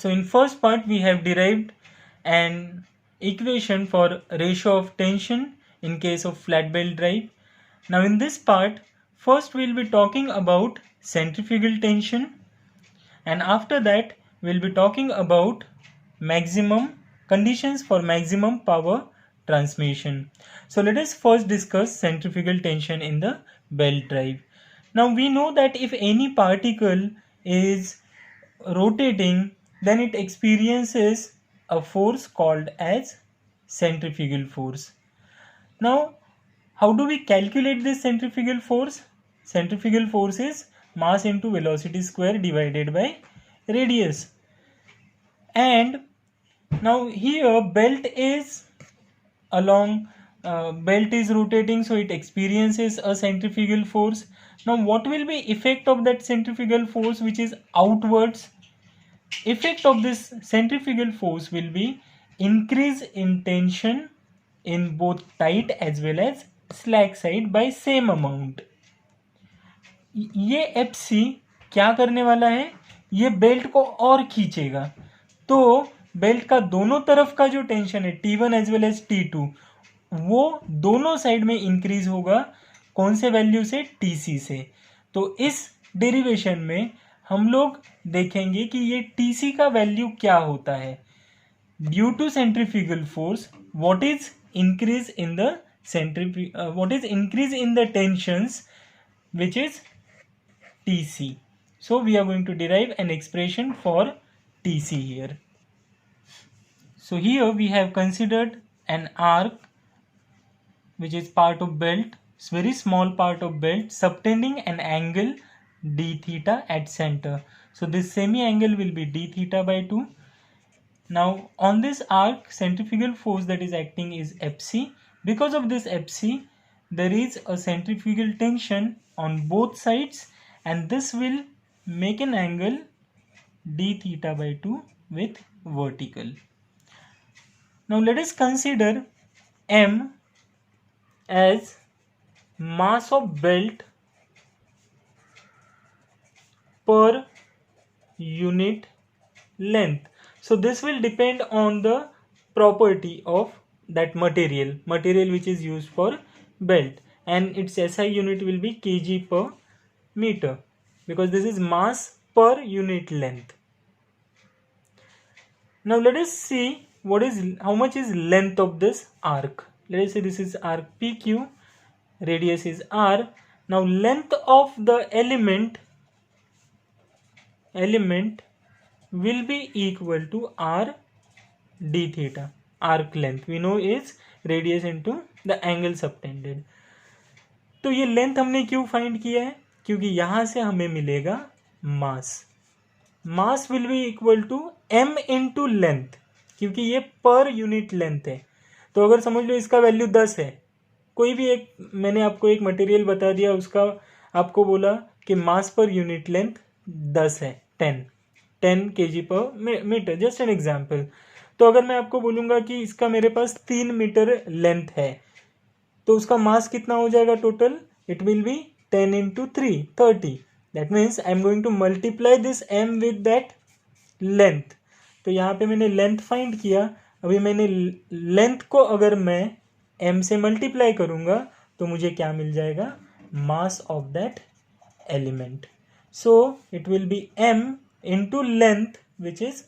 So in first part we have derived an equation for ratio of tension in case of flat belt drive. Now in this part, first we'll be talking about centrifugal tension, and after that we'll be talking about maximum conditions for maximum power transmission. So let us first discuss centrifugal tension in the belt drive. Now we know that if any particle is rotating, then it experiences a force called as centrifugal force. Now, how do we calculate this centrifugal force? Centrifugal force is mass into velocity square divided by radius. And now here belt is belt is rotating, so it experiences a centrifugal force. Now what will be effect of that centrifugal force which is outwards? Effect of this centrifugal force will be increase in tension in both tight as well as slack side by same amount. ये FC क्या करने वाला है? ये belt को और खींचेगा, तो बेल्ट का दोनों तरफ का जो टेंशन है T1 as well as T2 वो दोनों साइड में इंक्रीज होगा. कौन से वैल्यू से? TC से. तो इस डेरिवेशन में हम लोग देखेंगे कि ये TC का वैल्यू क्या होता है. Due to centrifugal force what is increase in the tensions which is TC. So we are going to derive an expression for TC here. So here we have considered an arc which is part of belt, very small part of belt, subtending an angle d theta at center. So this semi angle will be d theta by 2. Now on this arc, centrifugal force that is acting is Fc. Because of this Fc, there is a centrifugal tension on both sides, and this will make an angle d theta by 2 with vertical. Now let us consider M as mass of belt per unit length. So this will depend on the property of that material which is used for belt, and its SI unit will be kg per meter because this is mass per unit length. Now let us see how much is length of this arc. Let us say this is arc PQ, radius is R. Now length of the element will be equal to R d theta. Arc length we know is radius into the angle subtended. तो ये length हमने क्यों find किया है? क्योंकि यहाँ से हमें मिलेगा mass will be equal to m into length, क्योंकि ये पर यूनिट लेंथ है. तो अगर समझ लो इसका वैल्यू 10 है, कोई भी एक मैंने आपको एक मटेरियल बता दिया, उसका आपको बोला कि मास पर यूनिट लेंथ 10 है, 10 kg पर मीटर, जस्ट एन एग्जाम्पल. तो अगर मैं आपको बोलूँगा कि इसका मेरे पास 3 मीटर लेंथ है, तो उसका मास कितना हो जाएगा total? It will be 10 into 3 30. That means I am going to multiply this m with that length. तो यहाँ पे मैंने लेंथ फाइंड किया. अभी मैंने लेंथ को अगर मैं m से मल्टीप्लाई करूँगा तो मुझे क्या मिल जाएगा? Mass of that element. So it will be m into length which is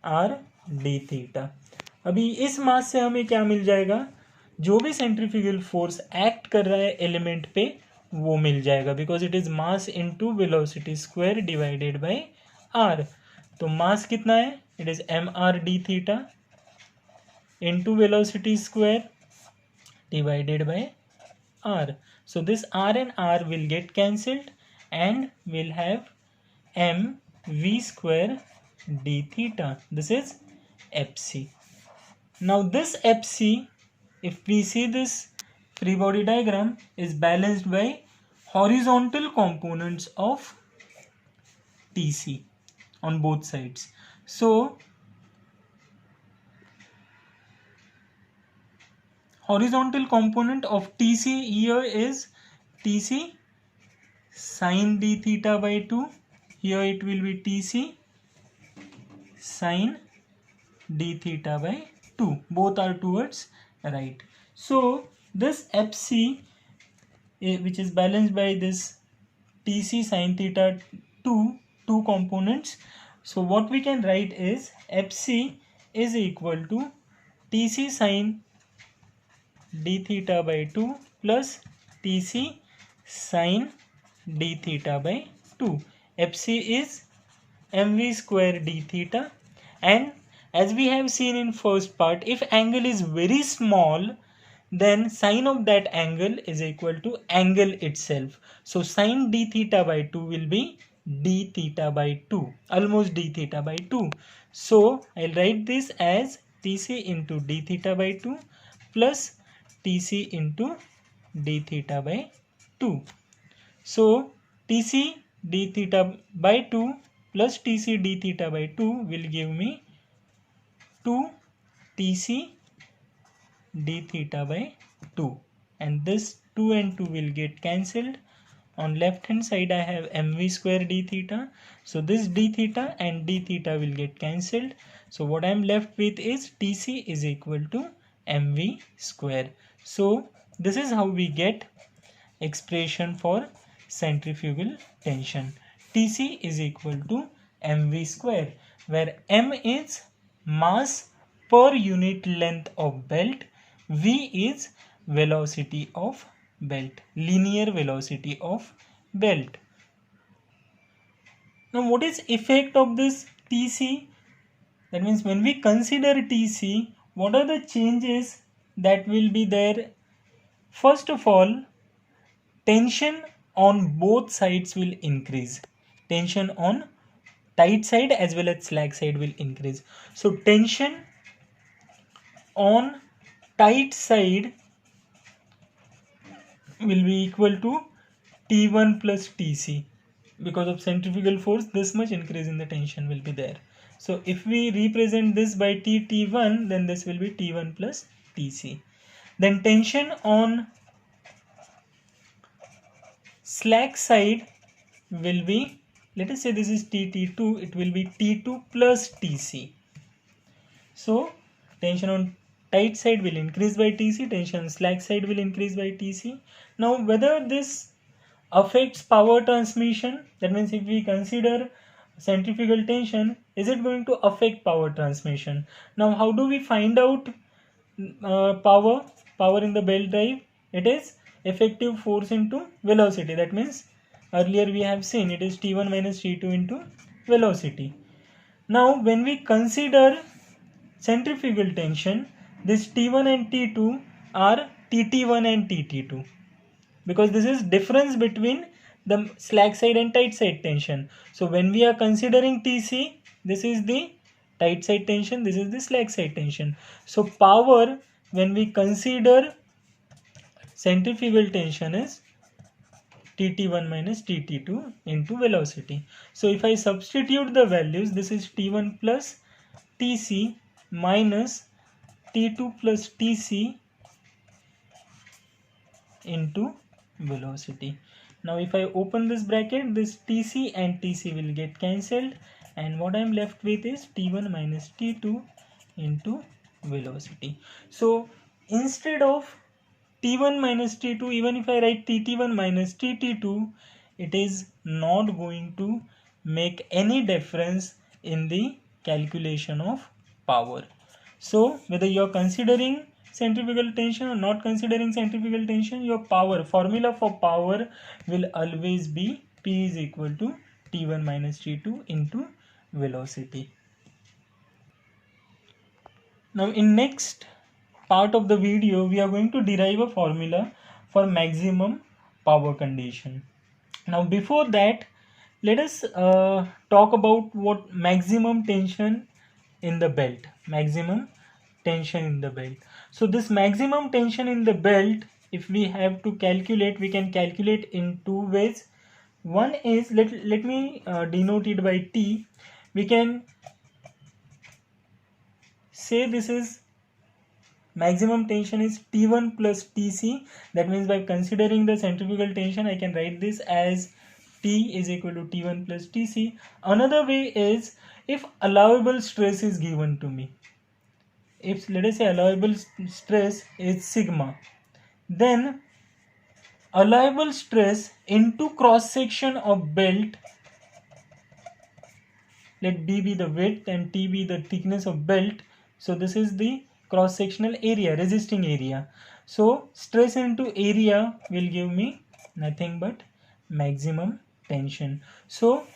r d theta. अभी इस मास से हमें क्या मिल जाएगा? जो भी सेंट्रीफ्यूगल फोर्स एक्ट कर रहा है एलिमेंट पे वो मिल जाएगा, because it is mass into velocity square divided by R. तो मास कितना है? It is mr d theta into velocity square divided by R. So this r and r will get cancelled and we'll have m v square d theta. This is Fc. Now this Fc, if we see this free body diagram, is balanced by horizontal components of Tc on both sides. So horizontal component of Tc here is Tc sin d theta by 2. Here it will be Tc sine d theta by 2. Both are towards right. So this FC, which is balanced by this Tc sine theta 2 components. So what we can write is Fc is equal to Tc sine d theta by 2 plus Tc sine d theta by 2. Fc is mv square d theta, and as we have seen in first part, if angle is very small, then sine of that angle is equal to angle itself. So sine d theta by 2 will be d theta by 2, almost d theta by 2. So I'll write this as Tc into d theta by 2 plus Tc into d theta by 2. So Tc d theta by 2 plus Tc d theta by 2 will give me 2 Tc d theta by 2, and this 2 and 2 will get cancelled. On left hand side I have mv square d theta, so this d theta and d theta will get cancelled. So what I am left with is Tc is equal to mv square. So this is how we get expression for centrifugal tension. Tc is equal to mv square, where m is mass per unit length of belt, v is velocity of belt, linear velocity of belt. Now what is effect of this Tc? That means when we consider Tc, what are the changes that will be there? First of all, tension on both sides will increase. Tension on tight side as well as slack side will increase. So tension on tight side will be equal to T1 plus Tc. Because of centrifugal force, this much increase in the tension will be there. So if we represent this by T1, then this will be T1 plus Tc. Then tension on slack side will be, let us say this is T2, it will be T2 plus Tc. So tension on tight side will increase by Tc, tension on slack side will increase by Tc. Now whether this affects power transmission, that means if we consider centrifugal tension, is it going to affect power transmission? Now how do we find out power in the belt drive? It is effective force into velocity. That means earlier we have seen it is T1 minus T2 into velocity. Now when we consider centrifugal tension, this T1 and T2 are TT1 and TT2, because this is difference between the slack side and tight side tension. So when we are considering Tc, this is the tight side tension, this is the slack side tension. So power when we consider centrifugal tension is Tt1 minus Tt2 into velocity. So if I substitute the values, this is T1 plus Tc minus T2 plus Tc into velocity. Now if I open this bracket, this Tc and Tc will get cancelled, and what I am left with is T1 minus T2 into velocity. So instead of T1 minus T2, even if I write Tt1 minus Tt2, it is not going to make any difference in the calculation of power. So whether you are considering centrifugal tension or not considering centrifugal tension, your power formula for power will always be P is equal to T1 minus T2 into velocity. Now in next part of the video, we are going to derive a formula for maximum power condition. Now before that, let us talk about what maximum tension in the belt. Maximum tension in the belt. So this maximum tension in the belt, if we have to calculate, we can calculate in two ways. One is, let me denote it by T. We can say this is maximum tension is T1 plus Tc. That means by considering the centrifugal tension, I can write this as T is equal to T1 plus Tc. Another way is, if allowable stress is given to me, if let us say allowable stress is sigma, then allowable stress into cross section of belt, let B be the width and T be the thickness of belt. So this is the cross sectional area, resisting area. So stress into area will give me nothing but maximum tension. So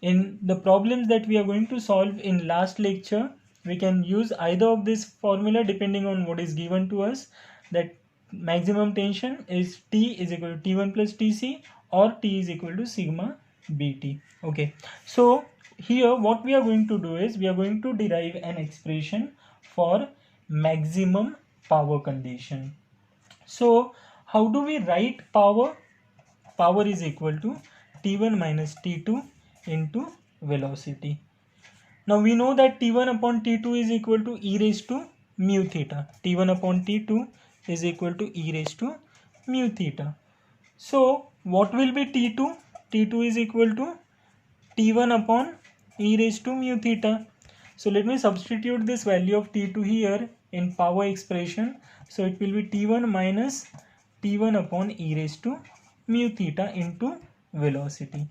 in the problems that we are going to solve in last lecture, we can use either of this formula depending on what is given to us, that maximum tension is T is equal to T1 plus Tc, or T is equal to sigma Bt. Okay, so here what we are going to do is we are going to derive an expression for maximum power condition. So how do we write power? Power is equal to T1 minus T2 into velocity. Now we know that T1 upon T2 is equal to e raised to mu theta. T1 upon T2 is equal to e raised to mu theta. So what will be T2? T2 is equal to T1 upon e raised to mu theta. So let me substitute this value of T2 here in power expression. So it will be T1 minus T1 upon e raised to mu theta into velocity.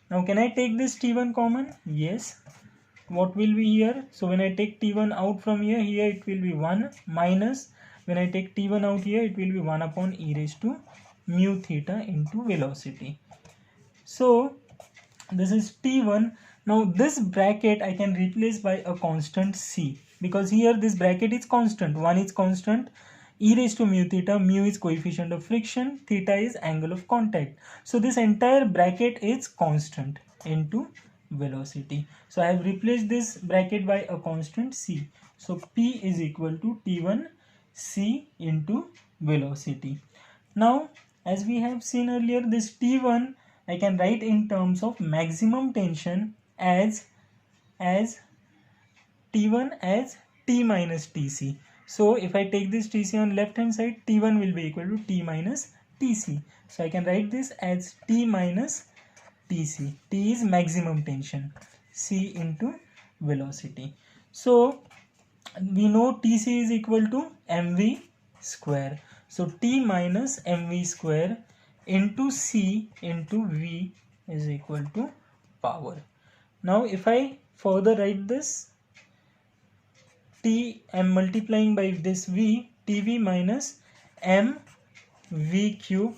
Now can I take this T1 common? Yes. What will be here? So when I take T1 out from here, here it will be 1 minus, when I take T1 out here, it will be 1 upon e raised to mu theta into velocity. So this is T1. Now this bracket I can replace by a constant C, because here this bracket is constant. 1 is constant, e raised to mu theta, mu is coefficient of friction, theta is angle of contact. So this entire bracket is constant into velocity. So I have replaced this bracket by a constant C. So P is equal to T1 C into velocity. Now as we have seen earlier, this T1 I can write in terms of maximum tension as T1 as T minus Tc. So if I take this Tc on left hand side, T1 will be equal to T minus Tc. So I can write this as T minus Tc. T is maximum tension, C into velocity. So we know Tc is equal to mv square. So T minus mv square into C into V is equal to power. Now if I further write this, T, I am multiplying by this V, Tv minus mv cube,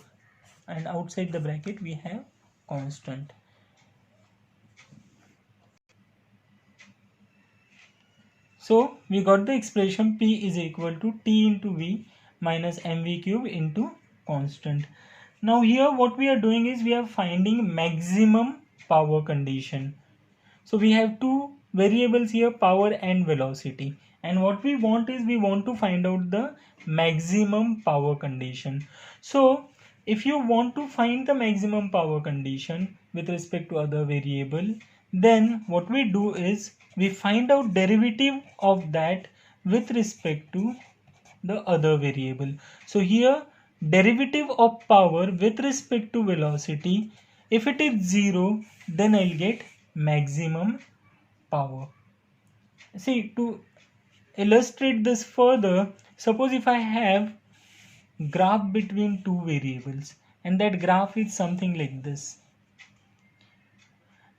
and outside the bracket we have constant. So we got the expression P is equal to T into V minus mv cube into constant. Now here what we are doing is we are finding maximum power condition. So we have two variables here, power and velocity, and what we want is we want to find out the maximum power condition. So if you want to find the maximum power condition with respect to other variable, then what we do is we find out derivative of that with respect to the other variable. So here derivative of power with respect to velocity, if it is 0, then I'll get maximum power. See, to illustrate this further, suppose if I have graph between two variables and that graph is something like this.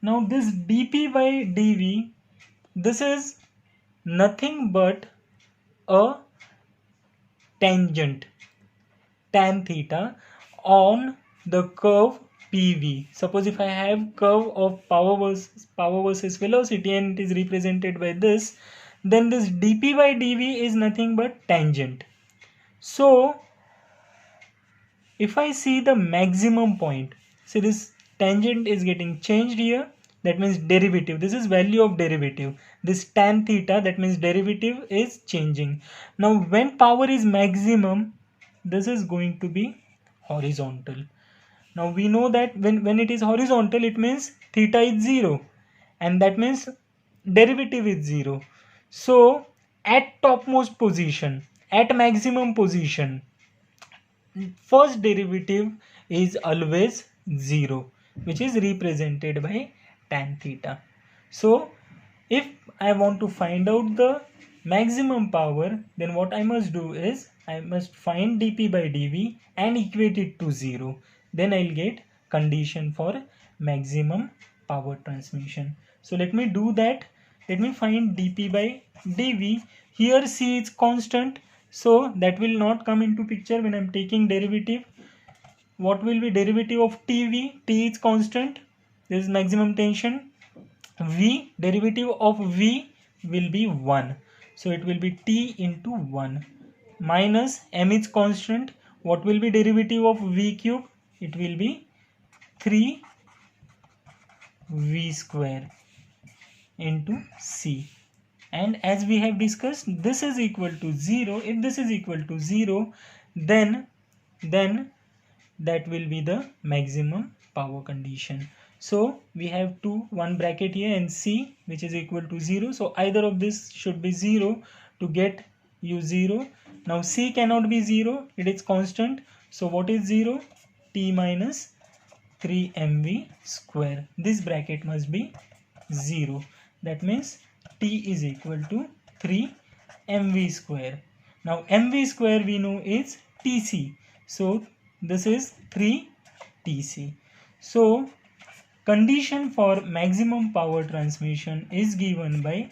Now this dp by dv, this is nothing but a tangent, tan theta, on the curve PV. Suppose if I have curve of power versus velocity and it is represented by this, then this dp by dv is nothing but tangent. So if I see the maximum point, see this tangent is getting changed here, that means derivative, this is value of derivative, this tan theta, that means derivative is changing. Now when power is maximum, this is going to be horizontal. Now we know that when it is horizontal, it means theta is 0, and that means derivative is 0. So at topmost position, at maximum position, first derivative is always 0, which is represented by tan theta. So If I want to find out the maximum power, then what I must do is I must find dp by dv and equate it to 0. Then I'll get condition for maximum power transmission. So let me do that. Let me find dp by dv. Here c is constant, so that will not come into picture when I'm taking derivative. What will be derivative of tv? T is constant. This is maximum tension. V, derivative of V will be 1. So it will be T into 1 minus M is constant. What will be derivative of V cube? It will be 3V square into C. And as we have discussed, this is equal to 0. If this is equal to 0, then that will be the maximum power condition. So we have one bracket here and C which is equal to 0. So either of this should be 0 to get you 0. Now C cannot be 0. It is constant. So what is 0? T minus 3mv square. This bracket must be 0. That means T is equal to 3mv square. Now mv square we know is Tc. So this is 3 Tc. So condition for maximum power transmission is given by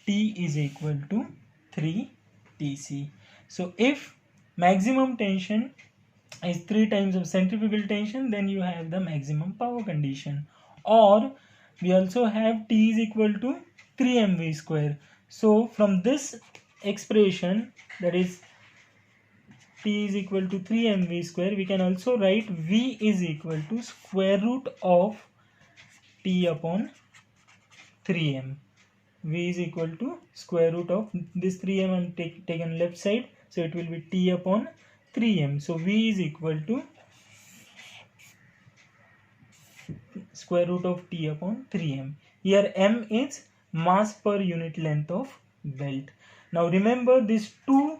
T is equal to 3 Tc. So if maximum tension is 3 times of centrifugal tension, then you have the maximum power condition. Or we also have T is equal to 3 mv square. So from this expression, that is T is equal to 3 mv square, we can also write V is equal to square root of T upon 3m. V is equal to square root of this 3m and taken left side, so it will be T upon 3m. So V is equal to square root of T upon 3m. Here m is mass per unit length of belt. Now remember, these two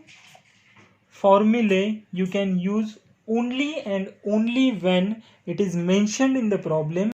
formulae you can use only and only when it is mentioned in the problem